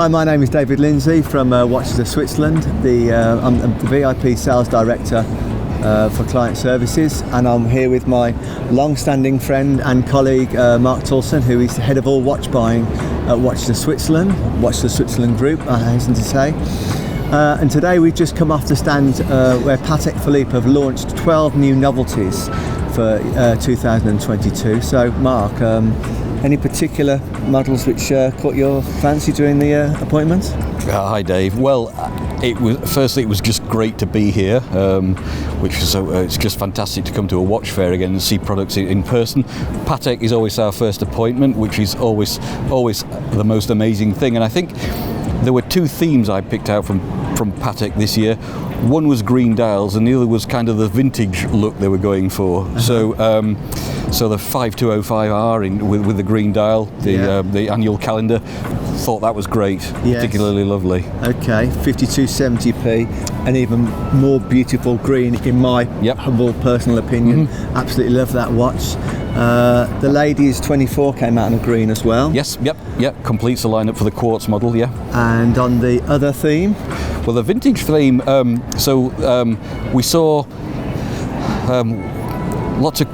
Hi, my name is David Lindsay from Watches of Switzerland. I'm the VIP Sales Director for Client Services, and I'm here with my long-standing friend and colleague Mark Tolson, who is the head of all watch buying at Watches of Switzerland Group, I hasten to say. And today we've just come off the stand where Patek Philippe have launched 12 new novelties for 2022. So Mark, any particular models which caught your fancy during the appointment? Hi Dave. Well, it was just great to be here, which is it's just fantastic to come to a watch fair again and see products in person. Patek is always our first appointment, which is always the most amazing thing. And I think there were two themes I picked out from Patek this year. One was green dials, and the other was kind of the vintage look they were going for. Uh-huh. So the 5205R with the green dial, the annual calendar, thought that was great, yes. Particularly lovely. Okay, 5270p, an even more beautiful green in my humble personal opinion. Mm-hmm. Absolutely love that watch. The Ladies 24 came out in a green as well. Yes, yep, completes the lineup for the quartz model, yeah. And on the other theme? Well, the vintage theme, we saw lots of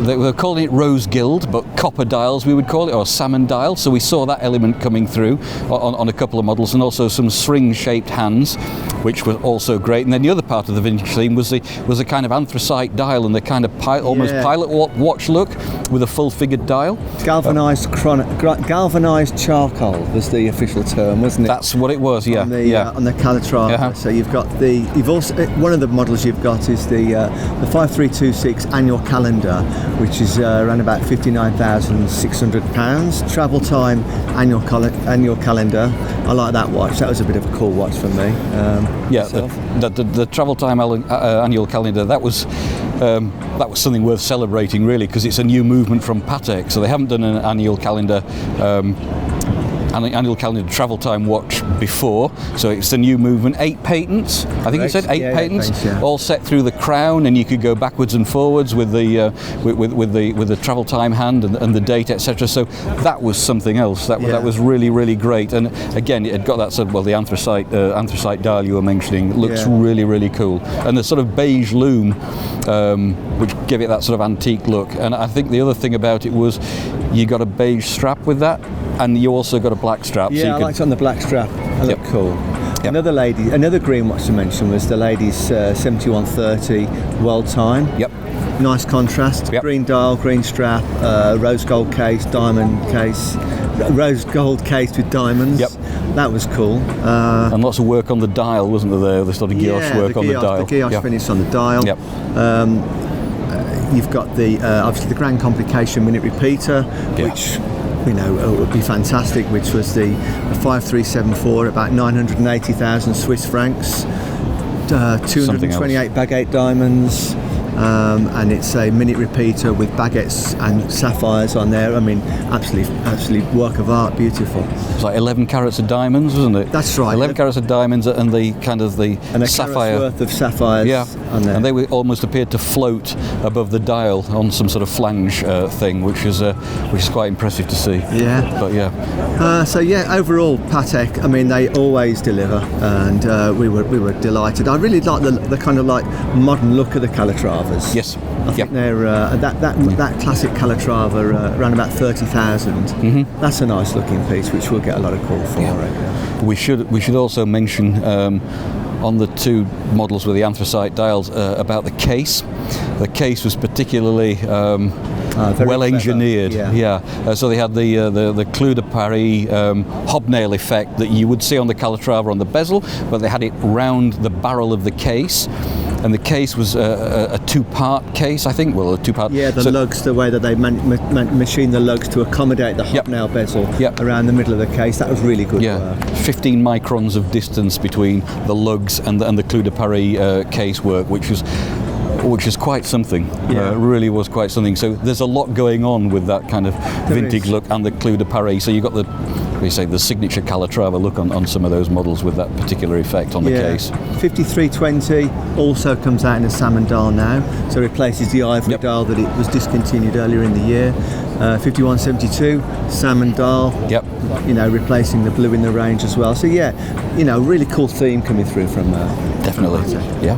they were calling it rose gilt, but copper dials we would call it, or salmon dials. So we saw that element coming through on a couple of models, and also some string-shaped hands, which was also great. And then the other part of the vintage theme was a kind of anthracite dial and the kind of almost pilot watch look with a full-figured dial. Galvanised charcoal was the official term, wasn't it? That's what it was, yeah. On the Calatrava. Uh-huh. So you've also one of the models you've got is the 5326 annual calendar, which is around about £59,600. Travel time annual calendar. I like that watch. That was a bit of a cool watch for me. The travel time annual calendar, that was something worth celebrating, really, because it's a new movement from Patek. So they haven't done an annual calendar travel time watch before, so it's a new movement. 8 patents, I think. Correct. It said 8 patents, all set through the crown, and you could go backwards and forwards with the travel time hand and the date, etc. So that was something else. That was really, really great. And again, it had got that the anthracite dial you were mentioning looks really, really cool, and the sort of beige loom, which gave it that sort of antique look. And I think the other thing about it was you got a beige strap with that, and you also got a black strap. Yeah, I liked it on the black strap. That looked cool. Yep. Another green watch to mention was the Ladies 7130 World Time. Yep. Nice contrast. Yep. Green dial, green strap, rose gold case, diamond case, rose gold case with diamonds. Yep. That was cool. And lots of work on the dial, wasn't there? The sort of guilloche work on the dial. The guilloche finish on the dial. Yep. You've got obviously the Grand Complication minute repeater, which it would be fantastic, which was the 5374, about 980,000 Swiss francs, 228 baguette diamonds, and it's a minute repeater with baguettes and sapphires on there. I mean, absolutely work of art, beautiful. It's like 11 carats of diamonds, wasn't it? That's right. 11 carats of diamonds and the sapphire. Worth of sapphires on there. And they almost appeared to float above the dial on some sort of flange thing, which is quite impressive to see. Yeah. But overall Patek, I mean, they always deliver, and we were delighted. I really like the kind of like modern look of the Calatravas. Yes. I think they're that classic Calatrava around about 30,000. Mm-hmm. That's a nice looking piece, which we'll get a lot of call for. Yeah. We should also mention on the two models with the anthracite dials about the case. The case was particularly well engineered. So they had the Clou de Paris hobnail effect that you would see on the Calatrava on the bezel, but they had it round the barrel of the case. And the case was a two-part case, I think. Well, a two-part. Yeah, lugs, the way that they machine the lugs to accommodate the hobnail bezel around the middle of the case. That was really good work. 15 microns of distance between the lugs and the Clou de Paris case work, which is quite something. Really was quite something. So there's a lot going on with that kind of vintage look and the Clou de Paris. So you've got the signature Calatrava look on some of those models with that particular effect on the case. 5320 also comes out in a salmon dial now, so replaces the ivory dial that it was discontinued earlier in the year. 5172 salmon dial. Yep. You know, replacing the blue in the range as well. So yeah, you know, really cool theme coming through from. Definitely. Patek. Yeah.